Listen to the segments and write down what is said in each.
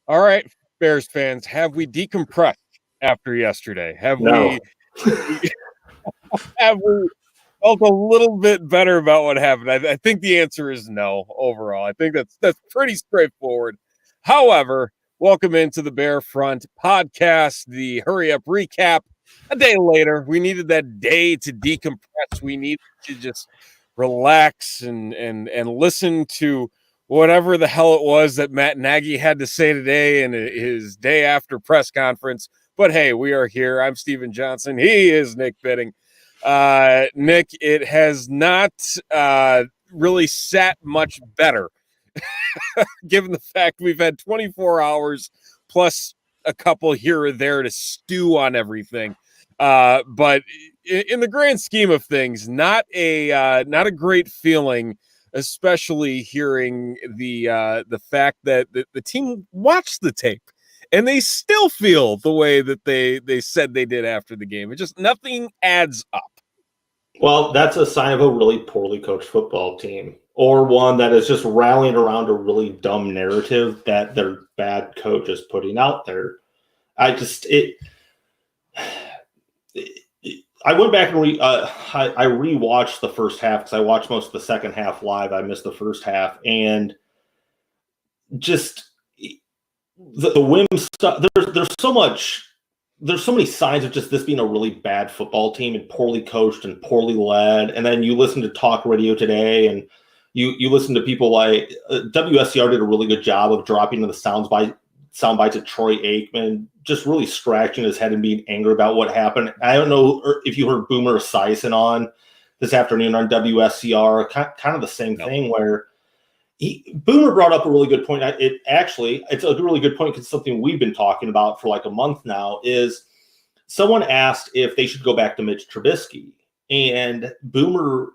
All right, Bears fans, have we decompressed after yesterday? No. Have we felt a little bit better about what happened? I think the answer is no. Overall, I think that's pretty straightforward. However, welcome into the Bear Front podcast, the hurry up recap. A day later, we needed that day to decompress. We needed to just relax and listen to whatever the hell it was that Matt Nagy had to say today in his day after press conference. But hey, we are here. I'm Steven Johnson. He is Nick Bidding. Nick, it has not really sat much better, given the fact we've had 24 hours plus a couple here or there to stew on everything. But in the grand scheme of things, not a great feeling, especially hearing the fact that the team watched the tape and they still feel the way that they said they did after the game. It just nothing adds up. Well, that's a sign of a really poorly coached football team, or one that is just rallying around a really dumb narrative that their bad coach is putting out there. I went back and I rewatched the first half because I watched most of the second half live. I missed the first half, and just the Wims stuff. There's so many signs of just this being a really bad football team and poorly coached and poorly led. And then you listen to talk radio today, and you listen to people like WSCR did a really good job of dropping in the sound bites of Troy Aikman, just really scratching his head and being angry about what happened. I don't know if you heard Boomer Esiason on this afternoon on WSCR, kind of the same thing where Boomer brought up a really good point. It's a really good point because something we've been talking about for like a month now is someone asked if they should go back to Mitch Trubisky, and Boomer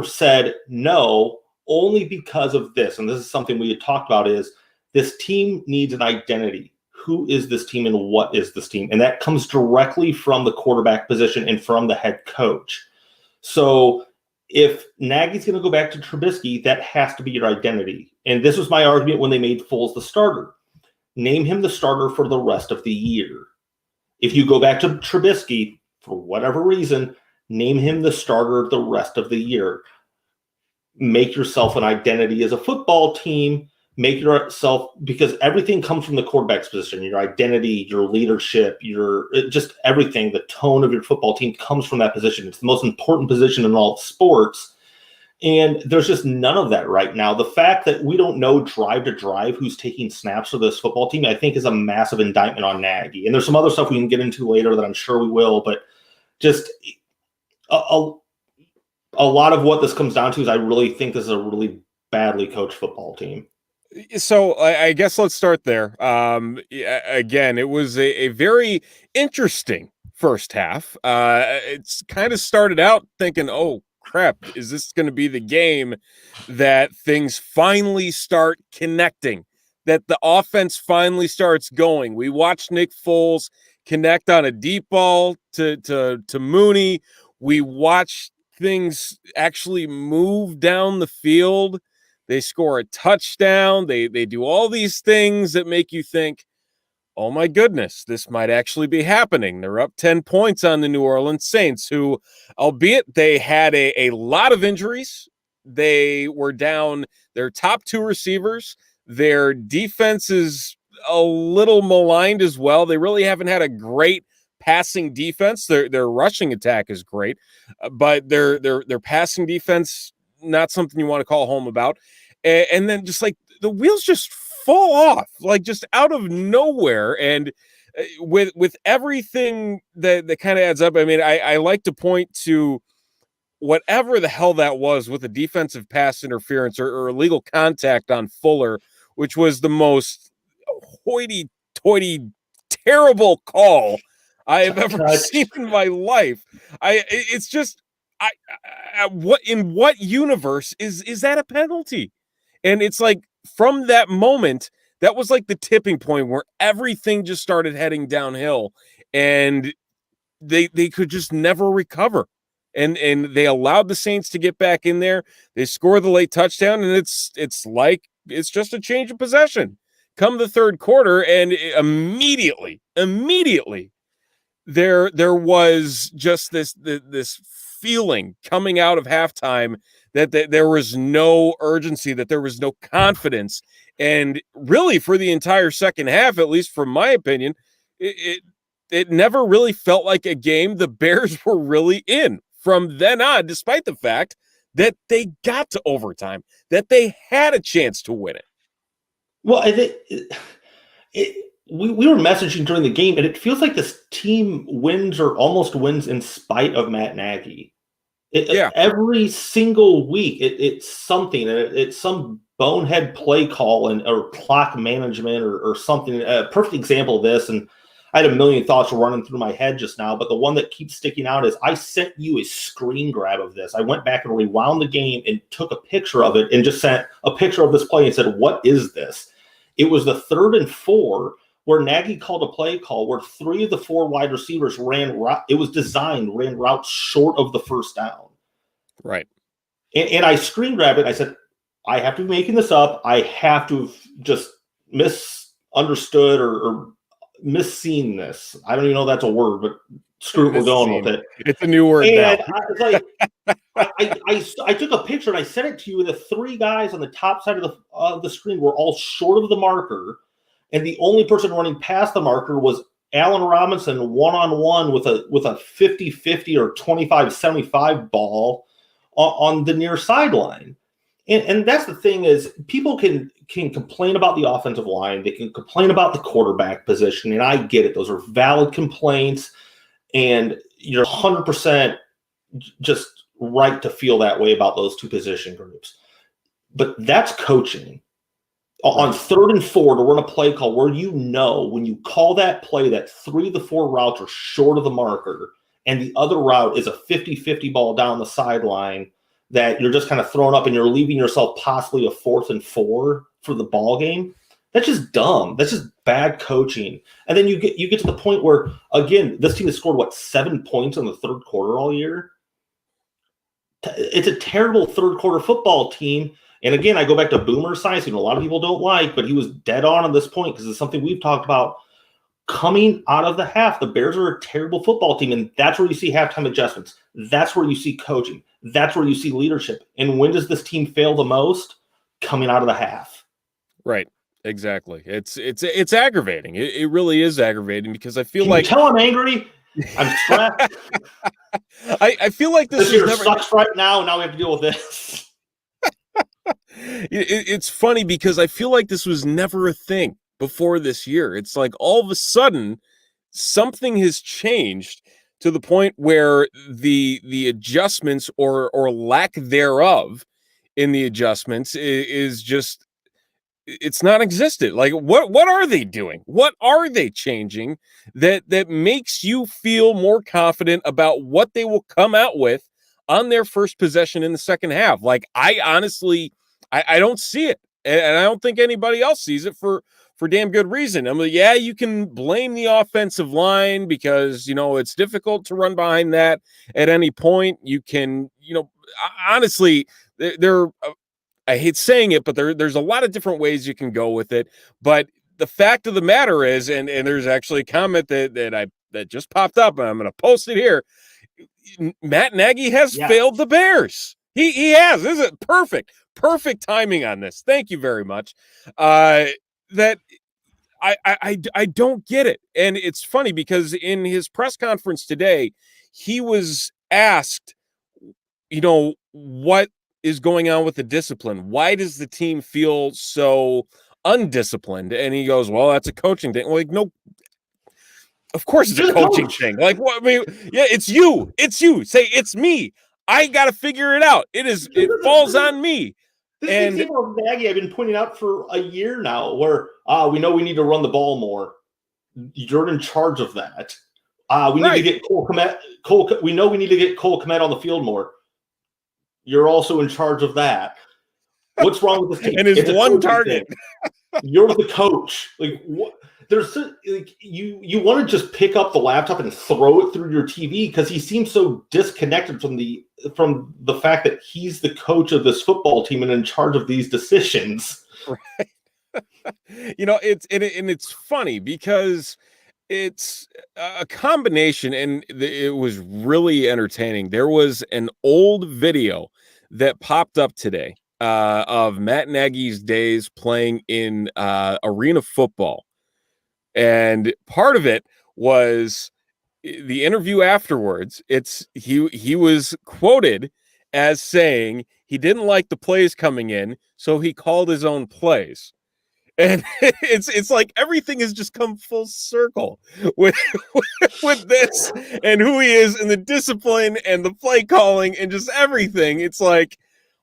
said no, only because of this. And this is something we had talked about: is this team needs an identity. Who is this team and what is this team? And that comes directly from the quarterback position and from the head coach. So if Nagy's going to go back to Trubisky, that has to be your identity. And this was my argument when they made Foles the starter. Name him the starter for the rest of the year. If you go back to Trubisky, for whatever reason, name him the starter the rest of the year. Make yourself an identity as a football team. Make yourself, because everything comes from the quarterback's position. Your identity, your leadership, just everything, the tone of your football team comes from that position. It's the most important position in all sports. And there's just none of that right now. The fact that we don't know drive to drive who's taking snaps for this football team, I think is a massive indictment on Nagy. And there's some other stuff we can get into later that I'm sure we will, but just a lot of what this comes down to is I really think this is a really badly coached football team. So I guess let's start there. Again, it was a very interesting first half. It's kind of started out thinking, oh, crap, is this going to be the game that things finally start connecting, that the offense finally starts going? We watched Nick Foles connect on a deep ball to Mooney. We watched things actually move down the field. They score a touchdown. They do all these things that make you think, oh my goodness, this might actually be happening. They're up 10 points on the New Orleans Saints, who, albeit they had a lot of injuries, they were down their top two receivers. Their defense is a little maligned as well. They really haven't had a great passing defense. Their rushing attack is great, but their passing defense, not something you want to call home about. And then just like the wheels just fall off, like just out of nowhere. And with everything that kind of adds up, I mean, I like to point to whatever the hell that was with a defensive pass interference or illegal contact on Fuller, which was the most hoity-toity, terrible call I have ever seen in my life. It's just, what in what universe is that a penalty? And it's like from that moment, that was like the tipping point where everything just started heading downhill, and they could just never recover. And they allowed the Saints to get back in there. They score the late touchdown, and it's just a change of possession. come the third quarter, and immediately, there was just this feeling coming out of halftime that there was no urgency, that there was no confidence, and really for the entire second half, at least from my opinion, it never really felt like a game the Bears were really in from then on, despite the fact that they got to overtime, that they had a chance to win it. Well, I think we were messaging during the game, and it feels like this team wins or almost wins in spite of Matt Nagy. Every single week, it's something. It's some bonehead play call or clock management or something. A perfect example of this, and I had a million thoughts running through my head just now, but the one that keeps sticking out is I sent you a screen grab of this. I went back and rewound the game and took a picture of it and just sent a picture of this play and said, what is this? It was the 3rd and 4 where Nagy called a play call where 3 of the 4 wide receivers ran routes short of the first down. Right. And I screen grabbed it. I said, I have to be making this up. I have to have just misunderstood or misseen this. I don't even know if that's a word, but screw it, we're going with it. It's a new word and now. I took a picture and I sent it to you. The 3 guys on the top side of the screen were all short of the marker, and the only person running past the marker was Allen Robinson one-on-one with a 50-50 or 25-75 ball on the near sideline. And that's the thing is people can complain about the offensive line. They can complain about the quarterback position. And I get it. Those are valid complaints. And you're 100% just right to feel that way about those 2 position groups. But that's coaching. On 3rd and 4 to run a play call where when you call that play that 3 of the 4 routes are short of the marker and the other route is a 50-50 ball down the sideline that you're just kind of throwing up and you're leaving yourself possibly a 4th and 4 for the ball game. That's just dumb. That's just bad coaching. And then you get to the point where, again, this team has scored 7 points in the third quarter all year. It's a terrible third quarter football team. And again, I go back to Boomer Esiason, a lot of people don't like, but he was dead on this point because it's something we've talked about. Coming out of the half, the Bears are a terrible football team, and that's where you see halftime adjustments. That's where you see coaching. That's where you see leadership. And when does this team fail the most? Coming out of the half. Right. Exactly. It's aggravating. It really is aggravating because I feel Can like you tell I'm angry. I'm stressed. I feel like this year sucks right now, and now we have to deal with this. It's funny because I feel like this was never a thing before this year. It's like all of a sudden something has changed to the point where the adjustments or lack thereof in the adjustments is just, it's non-existent. Like what are they doing? What are they changing that makes you feel more confident about what they will come out with on their first possession in the second half? Like I honestly, I don't see it, and I don't think anybody else sees it for damn good reason. I mean, yeah, you can blame the offensive line because, it's difficult to run behind that at any point. You can, honestly, I hate saying it, but there's a lot of different ways you can go with it. But the fact of the matter is, and there's actually a comment that just popped up, and I'm going to post it here. Matt Nagy has failed the Bears. He has. This is perfect timing on this. Thank you very much. That I don't get it. And it's funny because in his press conference today, he was asked, what is going on with the discipline? Why does the team feel so undisciplined? And he goes, well, that's a coaching thing. Like, no, of course it's a coaching thing. Like, what? I mean, yeah, it's you. Say, it's me. I got to figure it out. It falls on me. This is the example of Nagy I've been pointing out for a year now, where we know we need to run the ball more. You're in charge of that. We need to get Cole Kmet. We know we need to get Cole Kmet on the field more. You're also in charge of that. What's wrong with this team? And it's one target. You're the coach. Like what? There's like you want to just pick up the laptop and throw it through your TV because he seems so disconnected from the fact that he's the coach of this football team and in charge of these decisions. Right. It's funny because it's a combination, and it was really entertaining. There was an old video that popped up today of Matt Nagy's days playing in arena football, and part of it was the interview afterwards. He was quoted as saying he didn't like the plays coming in, so he called his own plays. And it's like everything has just come full circle with with this and who he is and the discipline and the play calling and just everything. It's like,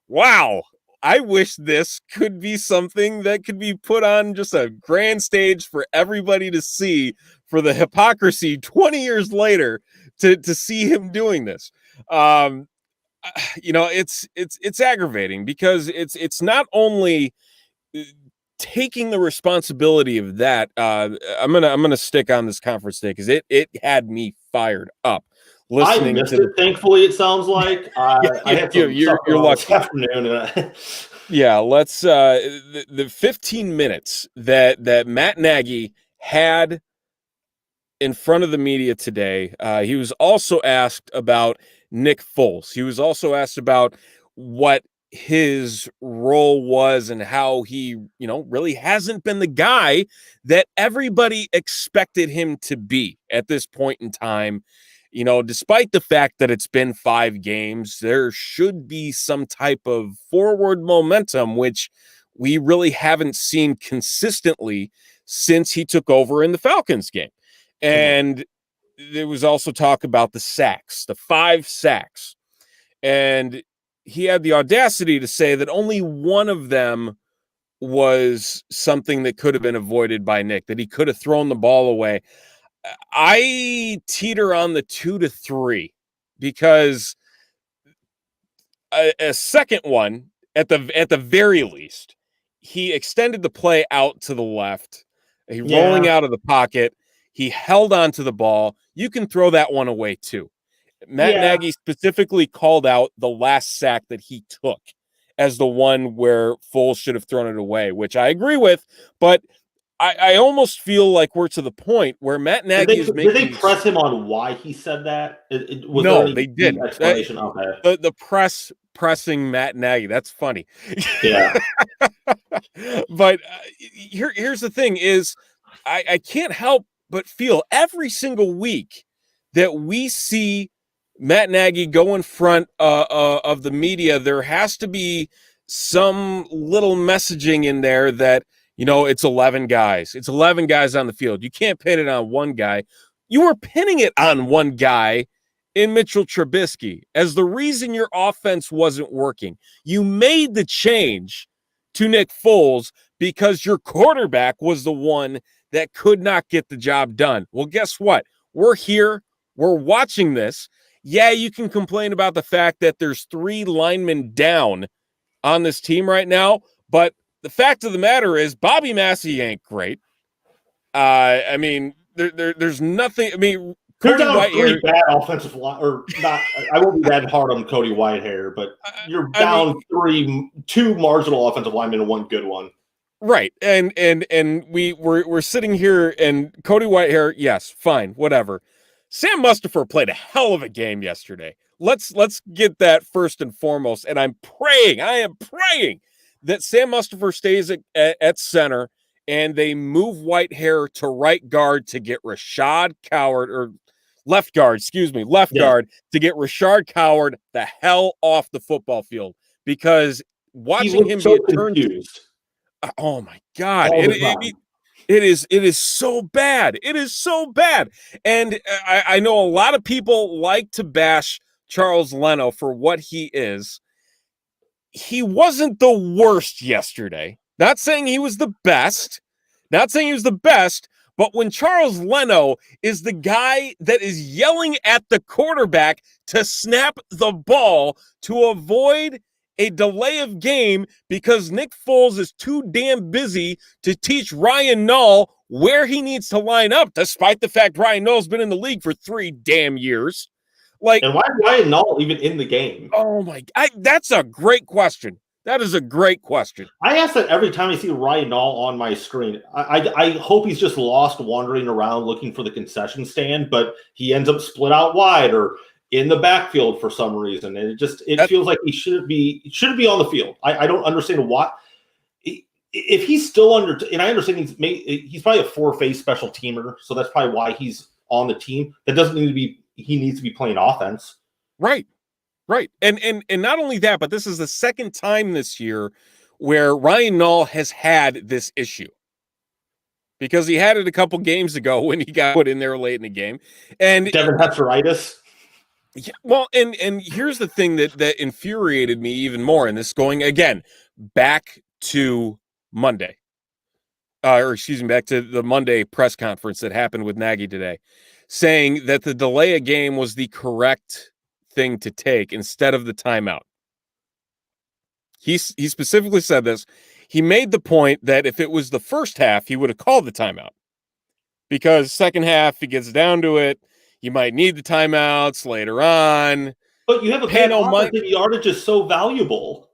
wow, I wish this could be something that could be put on just a grand stage for everybody to see, for the hypocrisy 20 years later to see him doing this. Um, it's aggravating because it's not only taking the responsibility of that. I'm gonna stick on this conference day because it had me fired up I listening missed to it. Thankfully, it sounds like I had some you're stuff going on this lucky. afternoon. Yeah, let's the 15 minutes that Matt Nagy had in front of the media today. He was also asked about Nick Foles. He was also asked about what his role was and how he, really hasn't been the guy that everybody expected him to be at this point in time. Despite the fact that it's been 5 games, there should be some type of forward momentum, which we really haven't seen consistently since he took over in the Falcons game. And there was also talk about the sacks, the 5 sacks. And he had the audacity to say that only one of them was something that could have been avoided by Nick, that he could have thrown the ball away. I teeter on the 2 to 3 because a second one, at the very least, he extended the play out to the left. He rolling out of the pocket. He held on to the ball. You can throw that one away too. Matt Nagy specifically called out the last sack that he took as the one where Foles should have thrown it away, which I agree with, but I almost feel like we're to the point where Matt Nagy is making. Did they press him on why he said that? Was no, there any they didn't. Explanation? Okay. The press pressing Matt Nagy. That's funny. Yeah. But here's the thing: is I can't help but feel every single week that we see Matt Nagy go in front of the media, there has to be some little messaging in there that, it's 11 guys. It's 11 guys on the field. You can't pin it on one guy. You were pinning it on one guy in Mitchell Trubisky as the reason your offense wasn't working. You made the change to Nick Foles because your quarterback was the one that could not get the job done. Well, guess what? We're here. We're watching this. Yeah, you can complain about the fact that there's 3 linemen down on this team right now, but the fact of the matter is Bobby Massey ain't great. There's nothing. You're Cody down Whitehair, 3 bad offensive line, or not. I won't be that hard on Cody Whitehair, but you're down 2 marginal offensive linemen and 1 good one. Right, and we're sitting here, and Cody Whitehair, yes, fine, whatever. Sam Mustipher played a hell of a game yesterday. Let's get that first and foremost. And I am praying that Sam Mustipher stays at center and they move Whitehair to right guard to get Rashad Coward, or left guard to get Rashad Coward the hell off the football field, because watching him so be confused. Oh my God. It is so bad. It is so bad. And I know a lot of people like to bash Charles Leno for what he is. He wasn't the worst yesterday. Not saying he was the best. But when Charles Leno is the guy that is yelling at the quarterback to snap the ball to avoid a delay of game because Nick Foles is too damn busy to teach Ryan Nall where he needs to line up, despite the fact Ryan Nall's been in the league for 3 damn years. And why is Ryan Nall even in the game? Oh my! That's a great question. That is a great question. I ask that every time I see Ryan Nall on my screen. I hope he's just lost wandering around looking for the concession stand, but he ends up split out wide or in the backfield for some reason, and it feels like he shouldn't be on the field. I don't understand why. If he's still under, and I understand he's probably a four-phase special teamer, so that's probably why he's on the team. That doesn't need to be. He needs to be playing offense. Right. And not only that, but this is the second time this year where Ryan Nall has had this issue. Because he had it a couple games ago when he got put in there late in the game. And Devin Hefferitis. Yeah, well, and here's the thing that infuriated me even more, and this going again back to Monday, back to the Monday press conference that happened with Nagy today, saying that the delay a game was the correct thing to take instead of the timeout. He specifically said this. He made the point that if it was the first half, he would have called the timeout because second half, he gets down to it. You might need the timeouts later on. But you have a bad offense and yardage is so valuable.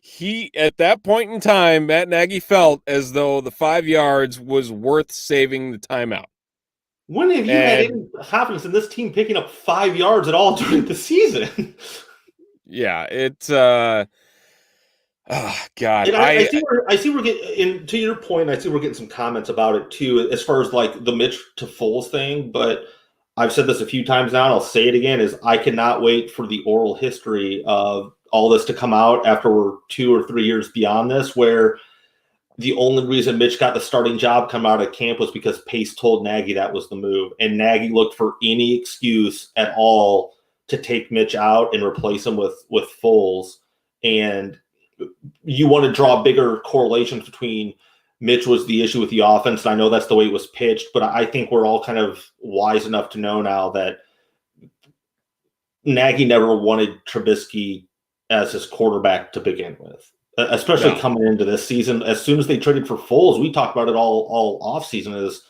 He, at that point in time, Matt Nagy felt as though the 5 yards was worth saving the timeout. When have you had any confidence in this team picking up 5 yards at all during the season? Yeah, God. And I see we're getting, to your point, I see we're getting some comments about it too, as far as like the Mitch to Foles thing. But I've said this a few times now, and I'll say it again: is I cannot wait for the oral history of all this to come out after we're 2 or 3 years beyond this, where the only reason Mitch got the starting job come out of camp was because Pace told Nagy that was the move, and Nagy looked for any excuse at all to take Mitch out and replace him with Foles. And you want to draw bigger correlations between Mitch was the issue with the offense. And I know that's the way it was pitched, but I think we're all kind of wise enough to know now that Nagy never wanted Trubisky as his quarterback to begin with, especially coming into this season. As soon as they traded for Foles, we talked about it all offseason, is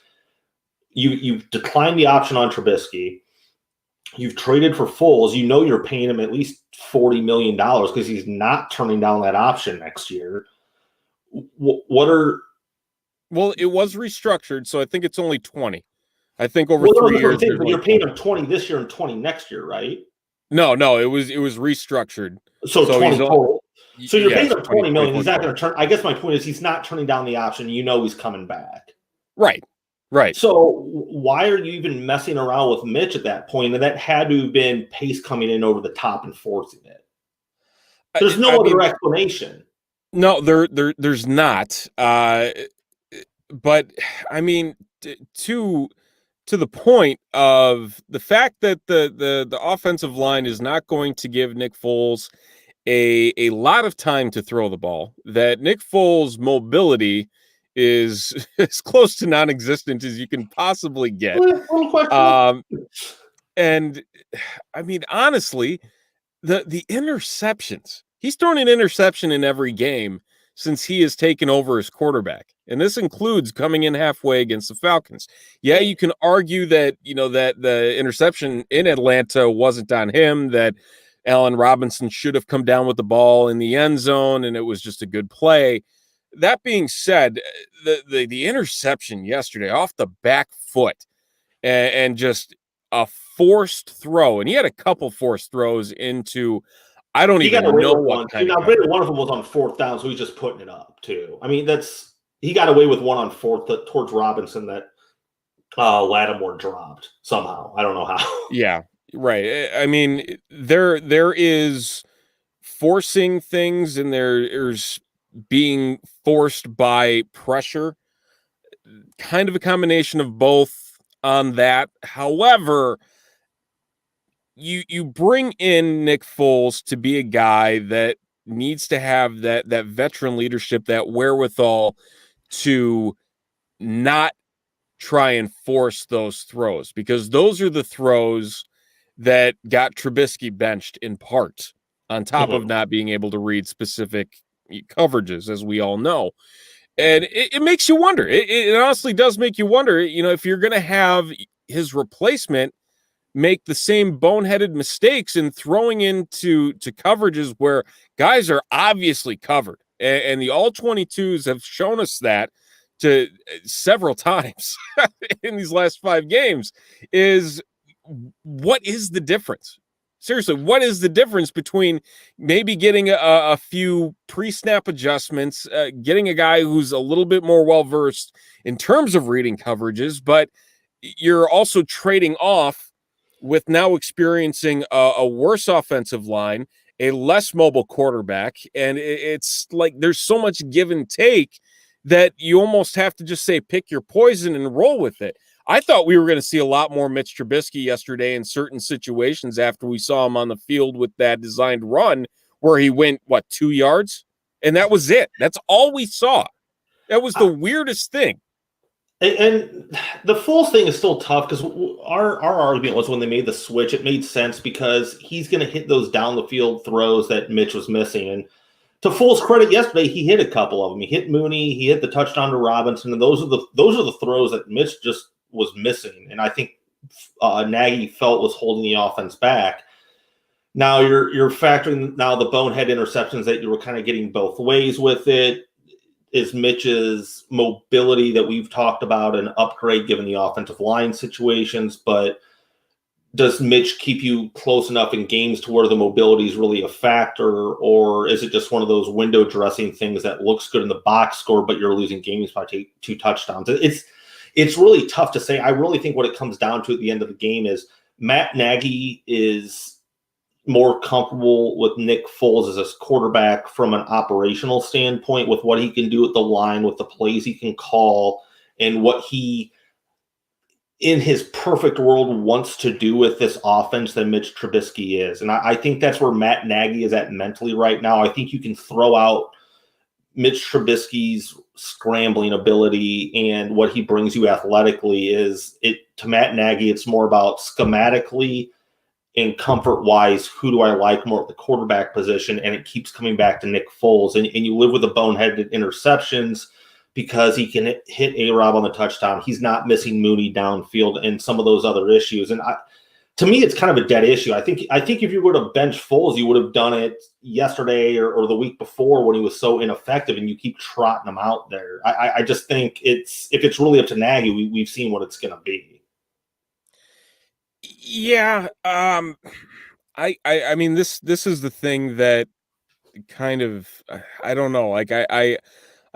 you've declined the option on Trubisky. You've traded for Foles. You know you're paying him at least $40 million because he's not turning down that option next year. Well, it was restructured, so I think it's only 20. I think over 3 years. You're paying him 20 this year and 20 next year, right? No, it was restructured. So 20 total. So you're paying him 20 million. He's not going to turn. I guess my point is he's not turning down the option. You know he's coming back. Right. So why are you even messing around with Mitch at that point? And that had to have been Pace coming in over the top and forcing it. There's no other explanation. No, there's not. But I mean, to the point of the fact that the offensive line is not going to give Nick Foles a lot of time to throw the ball, that Nick Foles' mobility is as close to non-existent as you can possibly get. And I mean, honestly, the interceptions, he's thrown an interception in every game since he has taken over as quarterback. And this includes coming in halfway against the Falcons. Yeah, you can argue that, that the interception in Atlanta wasn't on him, that Allen Robinson should have come down with the ball in the end zone, and it was just a good play. That being said, the interception yesterday off the back foot and just a forced throw, and he had a couple forced throws into, I don't even know what kind of. One of them was on fourth down, so he's just putting it up too. I mean, he got away with one on fourth towards Robinson that Lattimore dropped somehow. I don't know how. Yeah, right. I mean, there is forcing things, and there's being forced by pressure, kind of a combination of both on that. However, you bring in Nick Foles to be a guy that needs to have that veteran leadership, that wherewithal to not try and force those throws, because those are the throws that got Trubisky benched in part, on top of not being able to read specific coverages, as we all know. And it makes you wonder. It honestly does make you wonder, if you're going to have his replacement make the same boneheaded mistakes in throwing into coverages where guys are obviously covered. And the all 22s have shown us that to several times in these last 5 games. Is what is the difference? Seriously, what is the difference between maybe getting a few pre-snap adjustments, getting a guy who's a little bit more well-versed in terms of reading coverages, but you're also trading off with now experiencing a worse offensive line, a less mobile quarterback, and it's like there's so much give and take that you almost have to just say pick your poison and roll with it. I thought we were going to see a lot more Mitch Trubisky yesterday in certain situations after we saw him on the field with that designed run where he went, 2 yards? And that was it. That's all we saw. That was the weirdest thing. And the Foles thing is still tough because our argument was when they made the switch, it made sense because he's going to hit those down the field throws that Mitch was missing. And to Foles' credit, yesterday he hit a couple of them. He hit Mooney, he hit the touchdown to Robinson, and those are the throws that Mitch just was missing. And I think Nagy felt was holding the offense back. Now you're factoring now the bonehead interceptions that you were kind of getting both ways with it. Is Mitch's mobility that we've talked about an upgrade given the offensive line situations, but does Mitch keep you close enough in games to where the mobility is really a factor, or is it just one of those window dressing things that looks good in the box score, but you're losing games by 2 touchdowns? It's really tough to say. I really think what it comes down to at the end of the game is Matt Nagy is more comfortable with Nick Foles as a quarterback from an operational standpoint with what he can do at the line, with the plays he can call, and what he, in his perfect world, wants to do with this offense than Mitch Trubisky is. And I think that's where Matt Nagy is at mentally right now. I think you can throw out Mitch Trubisky's scrambling ability and what he brings you athletically to Matt Nagy, it's more about schematically and comfort-wise, who do I like more at the quarterback position? And it keeps coming back to Nick Foles. And you live with the boneheaded interceptions because he can hit A-Rob on the touchdown. He's not missing Mooney downfield and some of those other issues. And to me, it's kind of a dead issue. I think if you were to bench Foles, you would have done it yesterday or the week before when he was so ineffective, and you keep trotting him out there. I just think if it's really up to Nagy, we've seen what it's going to be. Yeah, I mean this is the thing that kind of I don't know. Like I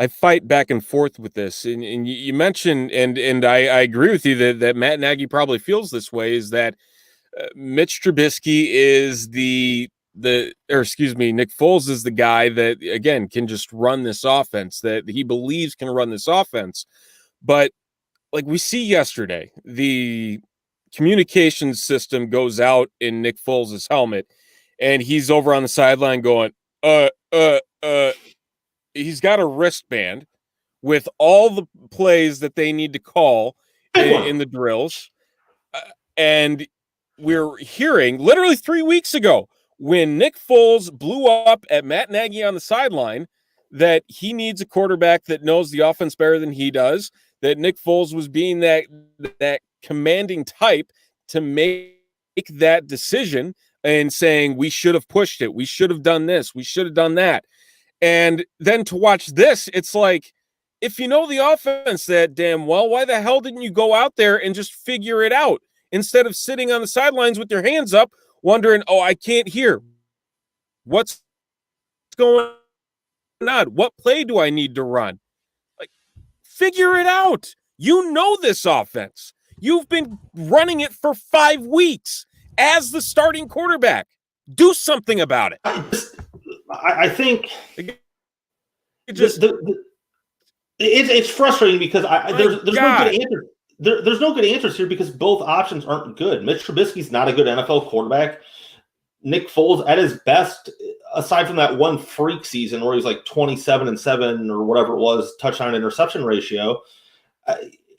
fight back and forth with this, and you mentioned and I agree with you that Matt Nagy probably feels this way. Is that Mitch Trubisky is Nick Foles is the guy that again can just run this offense, that he believes can run this offense, but like we see yesterday, the communications system goes out in Nick Foles' helmet, and he's over on the sideline going, he's got a wristband with all the plays that they need to call in the drills. And we're hearing literally 3 weeks ago when Nick Foles blew up at Matt Nagy on the sideline that he needs a quarterback that knows the offense better than he does, that Nick Foles was being that commanding type to make that decision and saying, we should have pushed it. We should have done this. We should have done that. And then to watch this, it's like, if you know the offense that damn well, why the hell didn't you go out there and just figure it out instead of sitting on the sidelines with your hands up wondering, I can't hear. What's going on? What play do I need to run? Like, figure it out. You know this offense. You've been running it for 5 weeks as the starting quarterback. Do something about it. I think it's frustrating because there's no good answer. There's no good answers here because both options aren't good. Mitch Trubisky's not a good NFL quarterback. Nick Foles, at his best, aside from that one freak season where he's like 27-7 or whatever it was, touchdown interception ratio,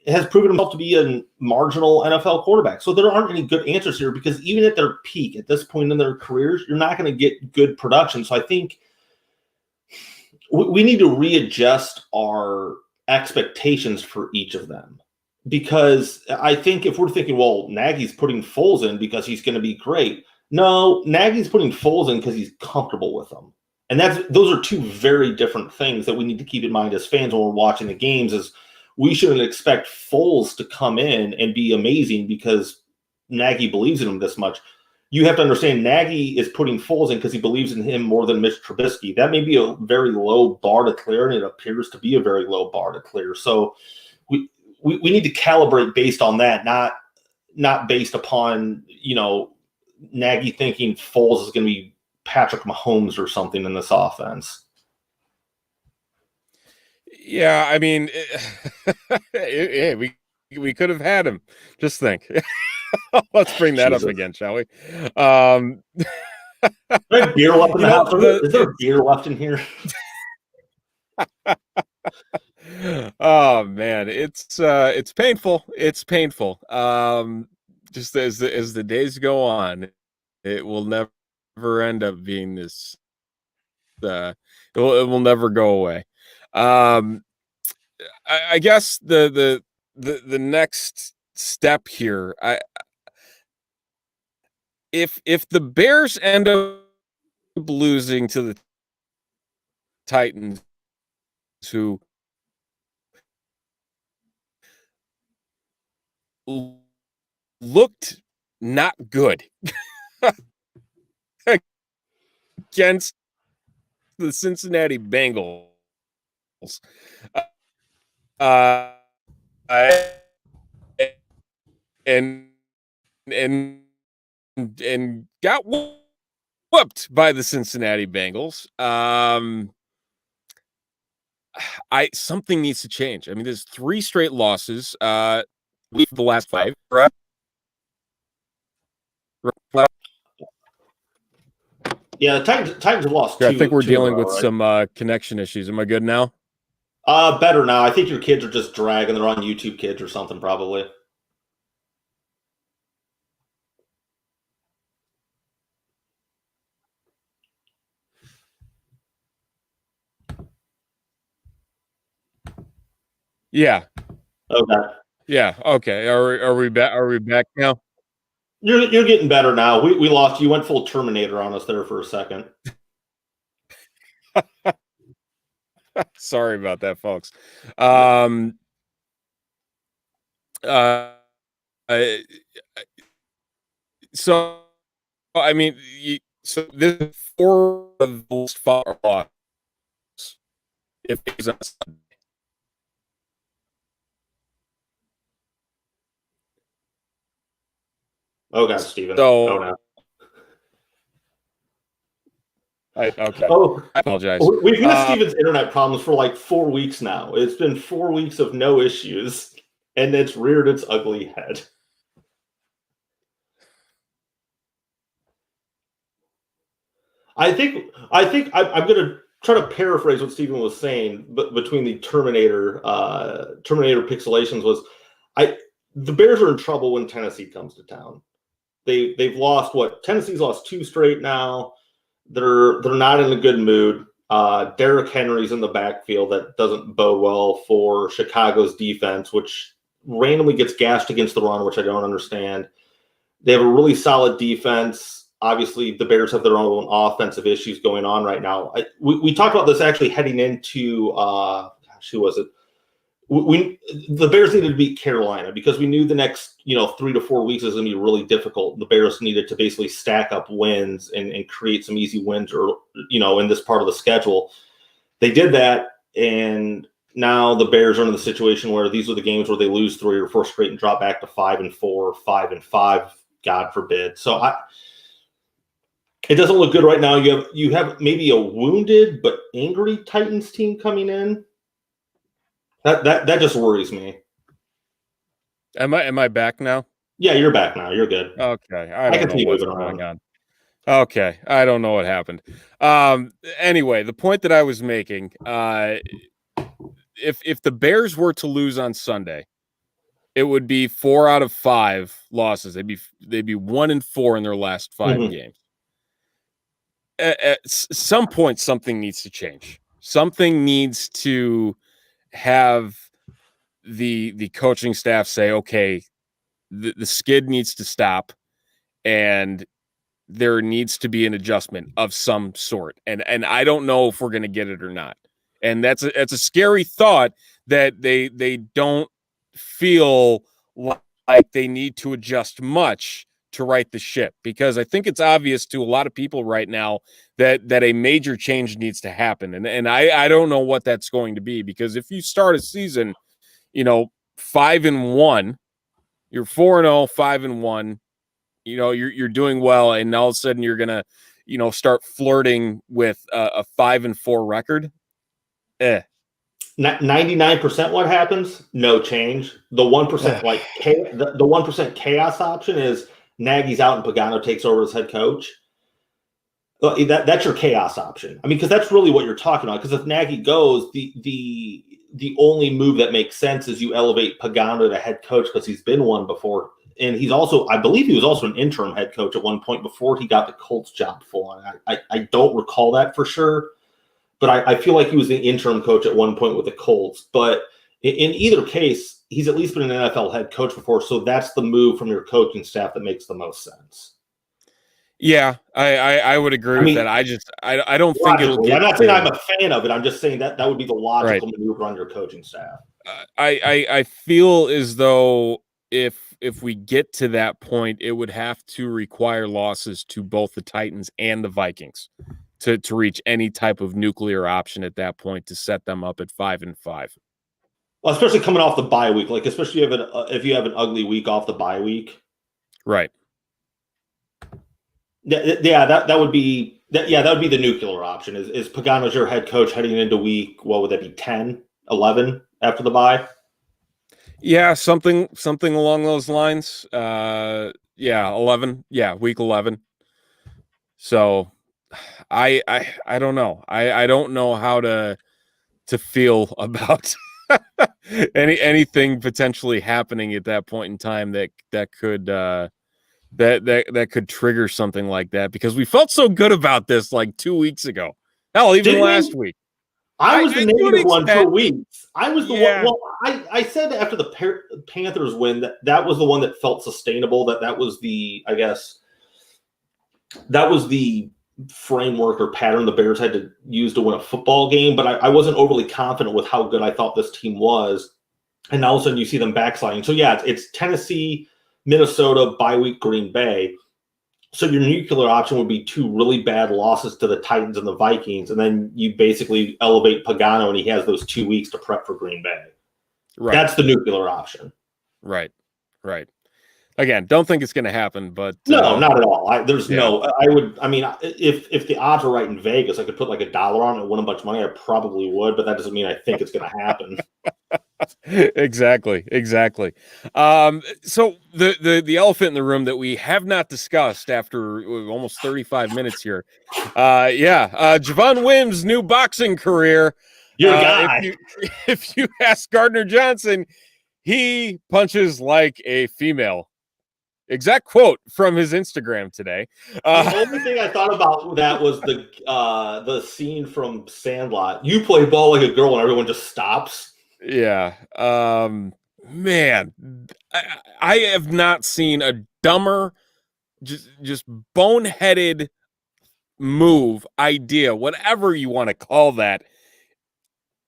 has proven himself to be a marginal NFL quarterback. So there aren't any good answers here because even at their peak, at this point in their careers, you're not going to get good production. So I think we need to readjust our expectations for each of them. because I think if we're thinking, well, Nagy's putting Foles in because he's going to be great. No, Nagy's putting Foles in because he's comfortable with them. And those are two very different things that we need to keep in mind as fans when we're watching the games. Is we shouldn't expect Foles to come in and be amazing because Nagy believes in him this much. You have to understand Nagy is putting Foles in because he believes in him more than Mitch Trubisky. That may be a very low bar to clear, and it appears to be a very low bar to clear. So we need to calibrate based on that, not based upon, Nagy thinking Foles is going to be Patrick Mahomes or something in this offense. Yeah, I mean, we could have had him. Just think. Let's bring that up again, shall we? Is there beer left in the house? Is there beer left in here? Oh man, it's painful. It's painful. Just as the days go on, it will never end up being this. It will never go away. I guess the next step here, if the Bears end up losing to the Titans, who looked not good against the Cincinnati Bengals, and got whooped by the Cincinnati Bengals. Something needs to change. I mean, there's 3 straight losses. We've the last 5, right? Yeah, the Titans have lost 2. I think we're dealing with some connection issues. Am I good now? Better now. I think your kids are just dragging. They're on YouTube Kids or something, probably. Yeah. Okay. Yeah. Okay. Are we back? Are we back now? You're getting better now. We lost. You went full Terminator on us there for a second. Sorry about that, folks. So I mean, so this is 4 of those 5 losses. If he's on Sunday. Oh God, Steven. So, oh no. Okay. Oh, I apologize. We've had Steven's internet problems for like 4 weeks now. It's been 4 weeks of no issues, and it's reared its ugly head. I think I'm going to try to paraphrase what Steven was saying, but between the Terminator pixelations was, the Bears are in trouble when Tennessee comes to town. They've lost Tennessee's lost 2 straight now. They're not in a good mood. Derrick Henry's in the backfield. That doesn't bode well for Chicago's defense, which randomly gets gashed against the run, which I don't understand. They have a really solid defense. Obviously, the Bears have their own offensive issues going on right now. We talked about this actually heading into who was it? The Bears needed to beat Carolina because we knew the next 3 to 4 weeks is going to be really difficult. The Bears needed to basically stack up wins and create some easy wins, or in this part of the schedule. They did that, and now the Bears are in the situation where these are the games where they lose 3 or 4 straight and drop back to 5-4, 5-5, God forbid. So it doesn't look good right now. You have maybe a wounded but angry Titans team coming in. That just worries me. Am I back now? Yeah, you're back now. You're good. Okay. I don't know what's going on. Okay. I don't know what happened. Anyway, the point that I was making, if the Bears were to lose on Sunday, it would be 4 out of 5 losses. They'd be 1-4 in their last 5 games. At some point, something needs to change. Something needs to have the coaching staff say, okay, the skid needs to stop, and there needs to be an adjustment of some sort. And I don't know if we're going to get it or not. And that's a scary thought that they don't feel like they need to adjust much to right the ship, because I think it's obvious to a lot of people right now that a major change needs to happen. And I don't know what that's going to be, because if you start a season, 5-1, you're 4-0, 5-1, you're doing well, and all of a sudden you're gonna, start flirting with a 5-4 record. 99% what happens? No change. The 1%, like the 1% chaos option is Nagy's out and Pagano takes over as head coach. That's your chaos option. I mean, because that's really what you're talking about. Because if Nagy goes, the only move that makes sense is you elevate Pagano to head coach, because he's been one before. And he's also, I believe he was also an interim head coach at one point before he got the Colts job full on. I don't recall that for sure, but I feel like he was the interim coach at one point with the Colts. But in either case, he's at least been an NFL head coach before, so that's the move from your coaching staff that makes the most sense. Yeah, I would agree with that. I don't think it'll get. I'm not saying I'm a fan of it. I'm just saying that would be the logical maneuver on your coaching staff. I feel as though if we get to that point, it would have to require losses to both the Titans and the Vikings to reach any type of nuclear option at that point to set them up at 5-5. Well, especially coming off the bye week, like especially if you have an ugly week off the bye week, right? Yeah, that would be the nuclear option. Is Pagano's your head coach heading into week, what would that be, 10, 11 after the bye? Yeah, something along those lines. 11. Yeah, week 11. So I don't know. I don't know how to feel about anything potentially happening at that point in time that could that could trigger something like that, because we felt so good about this like 2 weeks ago. Hell, even last week. I was the negative one for weeks. I was the one. Well, I said after the Panthers win that was the one that felt sustainable. That was the, I guess, that was the framework or pattern the Bears had to use to win a football game. But I wasn't overly confident with how good I thought this team was. And all of a sudden you see them backsliding. So yeah, it's Tennessee, Minnesota, bye week, Green Bay. So your nuclear option would be 2 really bad losses to the Titans and the Vikings, and then you basically elevate Pagano, and he has those 2 weeks to prep for Green Bay. Right. That's the nuclear option. Right. Again, don't think it's going to happen, but no, not at all. If the odds are right in Vegas, I could put like $1 on it and win a bunch of money. I probably would, but that doesn't mean I think it's going to happen. Exactly. So the elephant in the room that we have not discussed after almost 35 minutes here. Javon Wims' new boxing career. Your guy. If you ask Gardner Johnson, he punches like a female. Exact quote from his Instagram today. The only thing I thought about that was the scene from Sandlot. You play ball like a girl and everyone just stops. Yeah. Man, I have not seen a dumber, just boneheaded move, idea, whatever you want to call that.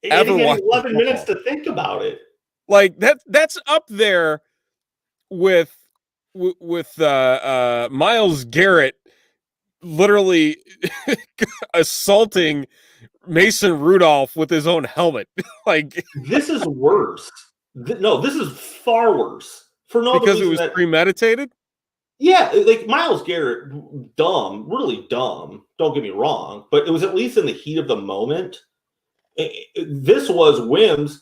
And he had 11 minutes to think about it. Like that's up there with Myles Garrett literally assaulting Mason Rudolph with his own helmet. Like, this is worse. No, this is far worse. For no because it was premeditated. Yeah, like Myles Garrett, dumb, really dumb. Don't get me wrong, but it was at least in the heat of the moment. This was Wims.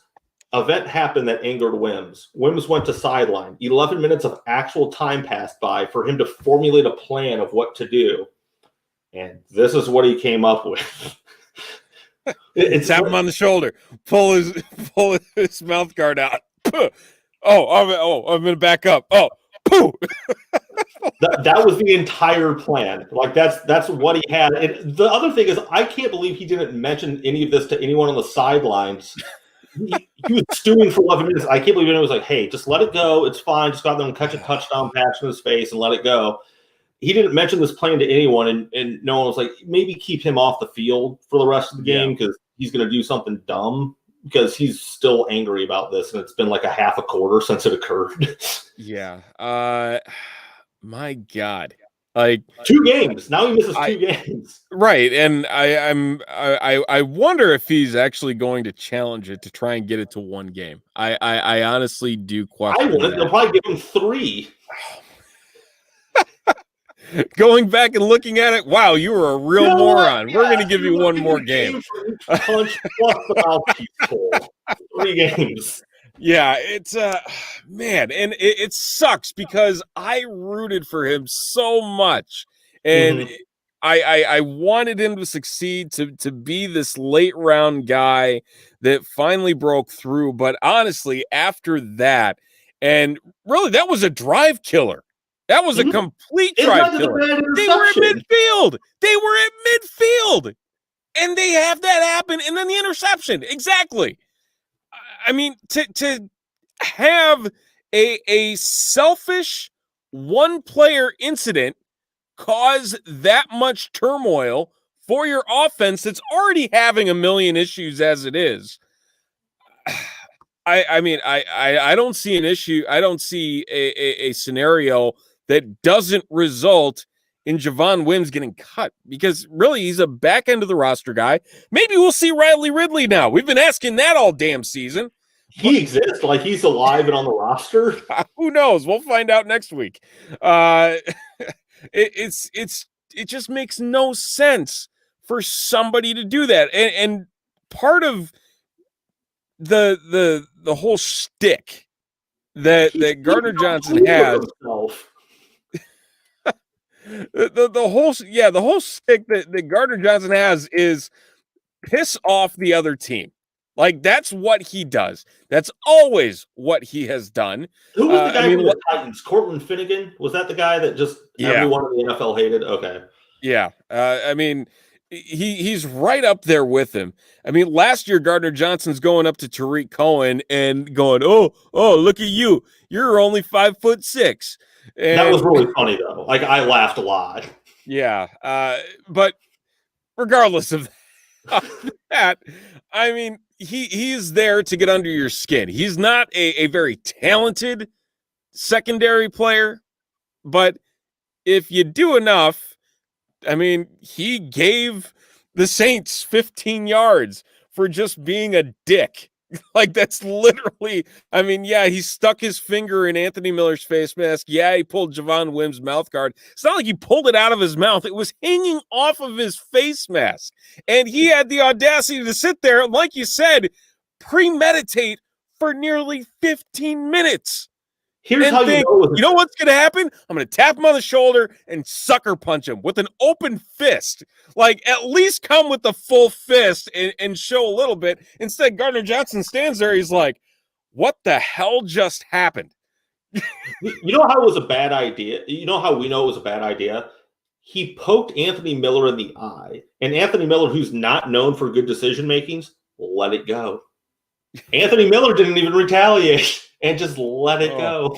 Event happened that angered Wims. Wims went to sideline. 11 minutes of actual time passed by for him to formulate a plan of what to do. And this is what he came up with. It's tap him on the shoulder. Pull his mouth guard out. I'm going to back up. Oh, poo. That was the entire plan. Like that's what he had. And the other thing is, I can't believe he didn't mention any of this to anyone on the sidelines he was stewing for 11 minutes. I can't believe it was like, hey, just let it go. It's fine. Just go out there and catch a touchdown pass in his face and let it go. He didn't mention this plan to anyone, and no one was like, maybe keep him off the field for the rest of the game because he's going to do something dumb because he's still angry about this, and it's been like a half a quarter since it occurred. Yeah. My God. Like 2 games. Now he misses 2 games. Right. And I wonder if he's actually going to challenge it to try and get it to 1 game. I honestly do question I wouldn't. that. They'll probably give him 3. Going back and looking at it, wow, you were a real moron. We're going to give you 1 more game. Punch plus the mouthpiece 3 games. Yeah, it's man, and it sucks because I rooted for him so much, and I wanted him to succeed, to be this late round guy that finally broke through. But honestly, after that, and really, that was a drive killer. That was a complete drive killer. They were at midfield. And they have that happen, and then the interception. Exactly. I mean, to have a selfish 1-player incident cause that much turmoil for your offense that's already having a million issues as it is. I mean, I don't see an issue. I don't see a scenario that doesn't result in Javon Wims getting cut, because really he's a back end of the roster guy. Maybe we'll see Riley Ridley now. We've been asking that all damn season. He exists, like he's alive and on the roster. Who knows? We'll find out next week. It just makes no sense for somebody to do that. And part of the whole shtick that Gardner Johnson has. The whole stick that Gardner Johnson has is piss off the other team. Like, that's what he does. That's always what he has done. Who was the guy from the Titans? Cortland Finnegan? Was that the guy that just everyone in the NFL hated? Okay. Yeah. I mean, he's right up there with him. I mean, last year Gardner Johnson's going up to Tariq Cohen and going, oh, look at you. You're only 5'6". And that was really funny, though. Like, I laughed a lot. Yeah. But regardless of that, I mean, he is there to get under your skin. He's not a very talented secondary player, but if you do enough, I mean, he gave the Saints 15 yards for just being a dick. Like, that's literally, I mean, yeah, he stuck his finger in Anthony Miller's face mask. Yeah, he pulled Javon Wims' mouth guard. It's not like he pulled it out of his mouth. It was hanging off of his face mask. And he had the audacity to sit there, like you said, premeditate for nearly 15 minutes. Here's how you know what's going to happen? I'm going to tap him on the shoulder and sucker punch him with an open fist. Like, at least come with the full fist and show a little bit. Instead, Gardner Johnson stands there. He's like, what the hell just happened? You know how it was a bad idea? You know how we know it was a bad idea? He poked Anthony Miller in the eye. And Anthony Miller, who's not known for good decision makings, let it go. Anthony Miller didn't even retaliate and just let it go.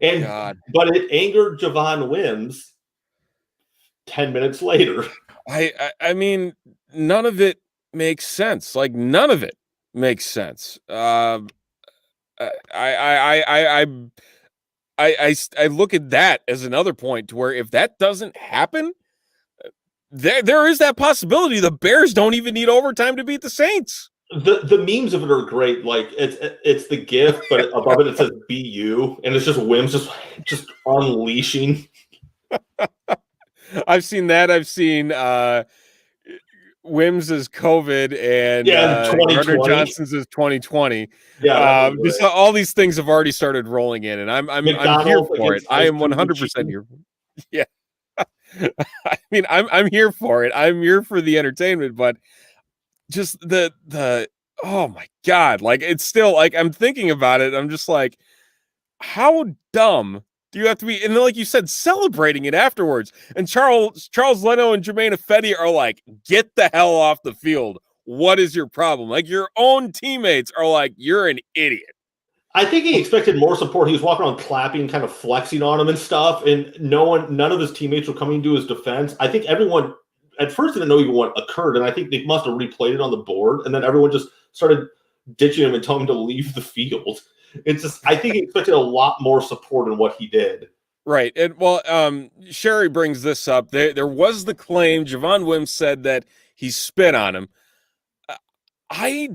And but it angered Javon Wims 10 minutes later. I mean, none of it makes sense. Like, none of it makes sense. I look at that as another point to where if that doesn't happen, there is that possibility the Bears don't even need overtime to beat the Saints. The memes of it are great. Like, it's the GIF, but above it says "BU," and it's just Wims just unleashing. I've seen that. I've seen Wims is COVID and Gardner Johnson's is 2020. Yeah, just all these things have already started rolling in, and I'm here for it. I am 100% here. Yeah, I mean, I'm here for it. I'm here for the entertainment, but just the oh my God, like, it's still like, I'm thinking about it. I'm just like, how dumb do you have to be? And then, like you said, celebrating it afterwards. And Charles Leno and Jermaine Ifedi are like, get the hell off the field what is your problem? Like, your own teammates are like, you're an idiot. I think he expected more support. He was walking around clapping, kind of flexing on him and stuff, and none of his teammates were coming to his defense. I think everyone at first didn't know even what occurred, and I think they must have replayed it on the board, and then everyone just started ditching him and telling him to leave the field. It's just, I think he expected a lot more support in what he did. Right. And well, Sherry brings this up. There was the claim, Javon Wims said that he spit on him. I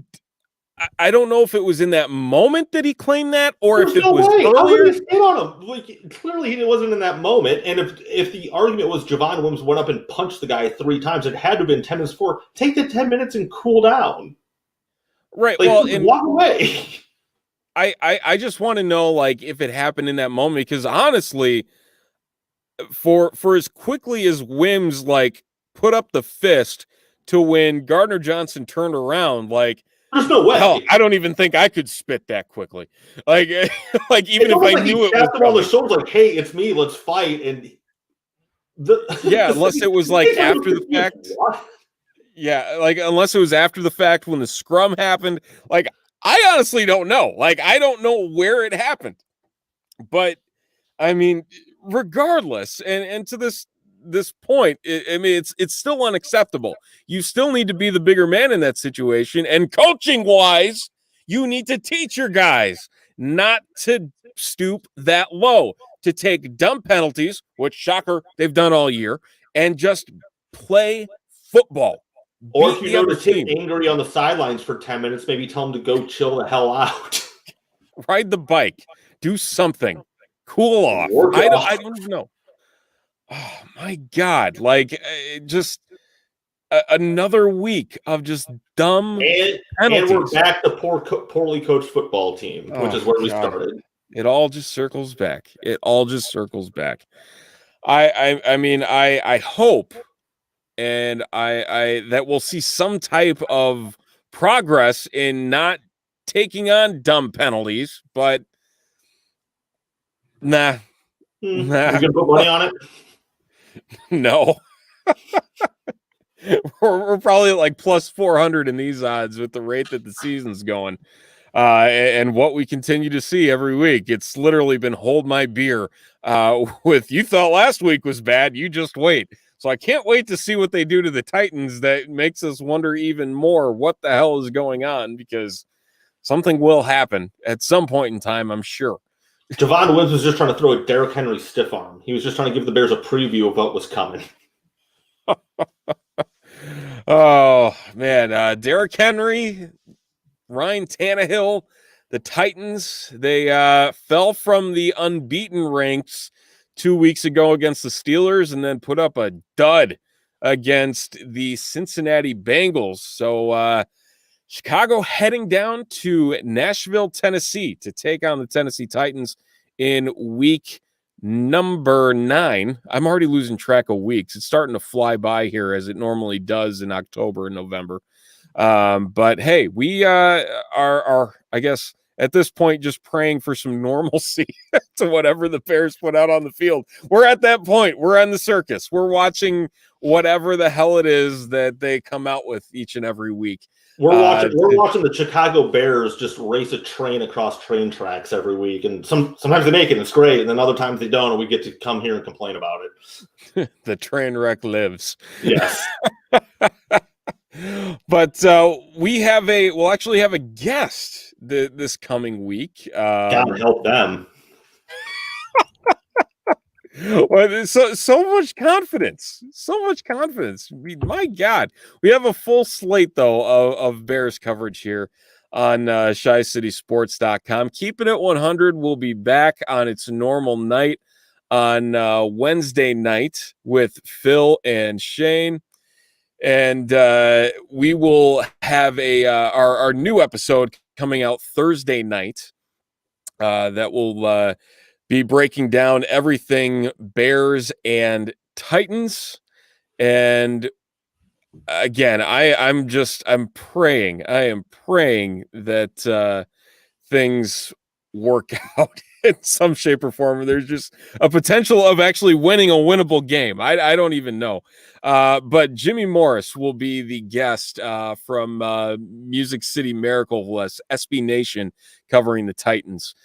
I don't know if it was in that moment that he claimed that, or There's if it no was way. How earlier. would he spit on him? Like, clearly, he wasn't in that moment. And if the argument was Javon Wims went up and punched the guy 3 times, it had to have been 10 minutes before. Take the 10 minutes and cool down. Right. Like, Well, and walk away. I just want to know, like, if it happened in that moment, because honestly, for as quickly as Wims like put up the fist to when Gardner Johnson turned around, like, There's no hell, way. I don't even think I could spit that quickly. Like, like even if I like knew he it was tapped him on the coming. shoulder, like, "Hey, it's me. Let's fight." And Yeah, unless it was like after the fact. What? Yeah, like unless it was after the fact when the scrum happened. Like, I honestly don't know. Like, I don't know where it happened. But I mean, regardless, and to this point, I mean, it's still unacceptable. You still need to be the bigger man in that situation, and coaching wise, you need to teach your guys not to stoop that low, to take dumb penalties, which, shocker, they've done all year, and just play football. Or Beat if you the other notice him team. angry on the sidelines for 10 minutes, maybe tell him to go chill the hell out. Ride the bike. Do something. Cool off. I don't even know. Oh my God. Like, just another week of just dumb penalties. And we're back to poorly coached football team, which is where we started. It all just circles back. It all just circles back. I mean, I hope and I that we'll see some type of progress in not taking on dumb penalties, but nah. Nah. You gonna put money on it? No. we're probably at like plus 400 in these odds with the rate that the season's going. And what we continue to see every week. It's literally been hold my beer with you thought last week was bad. You just wait. So I can't wait to see what they do to the Titans. That makes us wonder even more what the hell is going on, because something will happen at some point in time, I'm sure. Javon Wims was just trying to throw a Derrick Henry stiff arm. He was just trying to give the Bears a preview of what was coming. Oh, man. Derrick Henry, Ryan Tannehill, the Titans, they fell from the unbeaten ranks 2 weeks ago against the Steelers and then put up a dud against the Cincinnati Bengals. So Chicago heading down to Nashville, Tennessee to take on the Tennessee Titans in week number 9. I'm already losing track of weeks. It's starting to fly by here as it normally does in October and November. But hey, we are I guess at this point just praying for some normalcy to whatever the Bears put out on the field. We're at that point. We're on the circus. We're watching whatever the hell it is that they come out with each and every week. We're watching the Chicago Bears just race a train across train tracks every week, and sometimes they make it, and it's great, and then other times they don't, and we get to come here and complain about it. The train wreck lives. Yes. But we'll actually have a guest this coming week. God help them. Well, so much confidence. My God, we have a full slate though of Bears coverage here on ShyCitySports.com. Keeping it 100 will be back on its normal night on Wednesday night with Phil and Shane. And we will have our new episode coming out Thursday night that will be breaking down everything Bears and Titans. And again, I'm praying. I am praying that things work out in some shape or form. There's just a potential of actually winning a winnable game. I don't even know. But Jimmy Morris will be the guest from Music City Miracle, SB Nation, covering the Titans.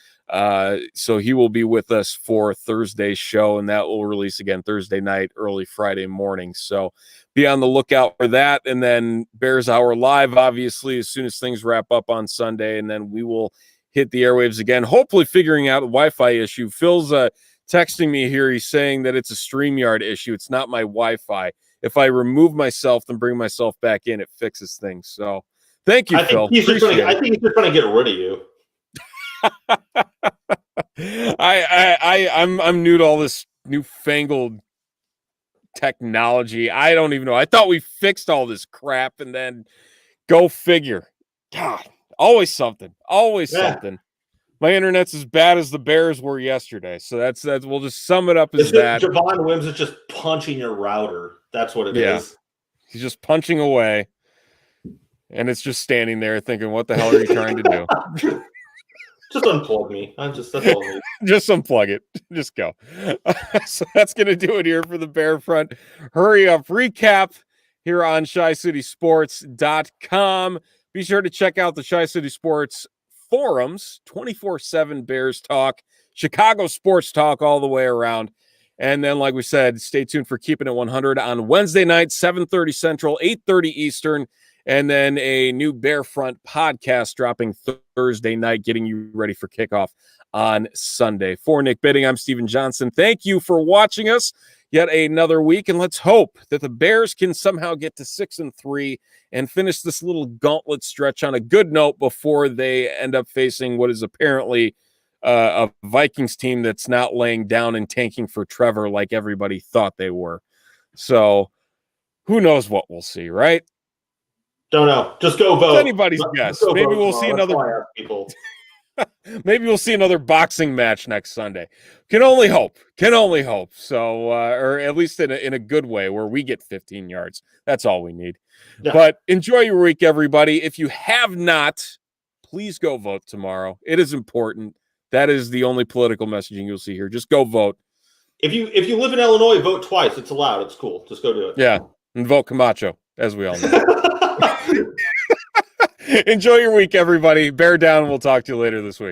So he will be with us for Thursday's show, and that will release again Thursday night, early Friday morning. So be on the lookout for that. And then Bears Hour Live, obviously, as soon as things wrap up on Sunday, and then we will hit the airwaves again, hopefully figuring out a Wi-Fi issue. Phil's texting me here. He's saying that it's a StreamYard issue. It's not my Wi-Fi. If I remove myself and bring myself back in, it fixes things. So thank you, Phil. I think he's just trying to get rid of you. I'm new to all this newfangled technology. I don't even know. I thought we fixed all this crap, and then go figure. God, always something. Always something. My internet's as bad as the Bears were yesterday. So that's we'll just sum it up as that. Javon Wims is just punching your router. That's what it is. He's just punching away, and it's just standing there thinking, "What the hell are you trying to do?" Just unplug me. That's all I need. Just unplug it. Just go. So that's going to do it here for the Bear Front. Hurry up. Recap here on ChiCitySports.com. Be sure to check out the Chi-City Sports forums, 24/7 Bears talk, Chicago sports talk all the way around. And then, like we said, stay tuned for Keeping It 100 on Wednesday night, 7:30 Central, 8:30 Eastern. And then a new Bear Front podcast dropping Thursday night, getting you ready for kickoff on Sunday. For Nick Bidding, I'm Steven Johnson. Thank you for watching us yet another week, and let's hope that the Bears can somehow get to 6-3 and finish this little gauntlet stretch on a good note before they end up facing what is apparently a Vikings team that's not laying down and tanking for Trevor like everybody thought they were. So who knows what we'll see, right? Don't know. Just go vote. It's anybody's guess. Maybe we'll see another. Maybe we'll see another boxing match next Sunday. Can only hope. Can only hope. So, or at least in a good way, where we get 15 yards. That's all we need. Yeah. But enjoy your week, everybody. If you have not, please go vote tomorrow. It is important. That is the only political messaging you'll see here. Just go vote. If you live in Illinois, vote twice. It's allowed. It's cool. Just go do it. Yeah, and vote Camacho, as we all know. Enjoy your week, everybody. Bear down. We'll talk to you later this week.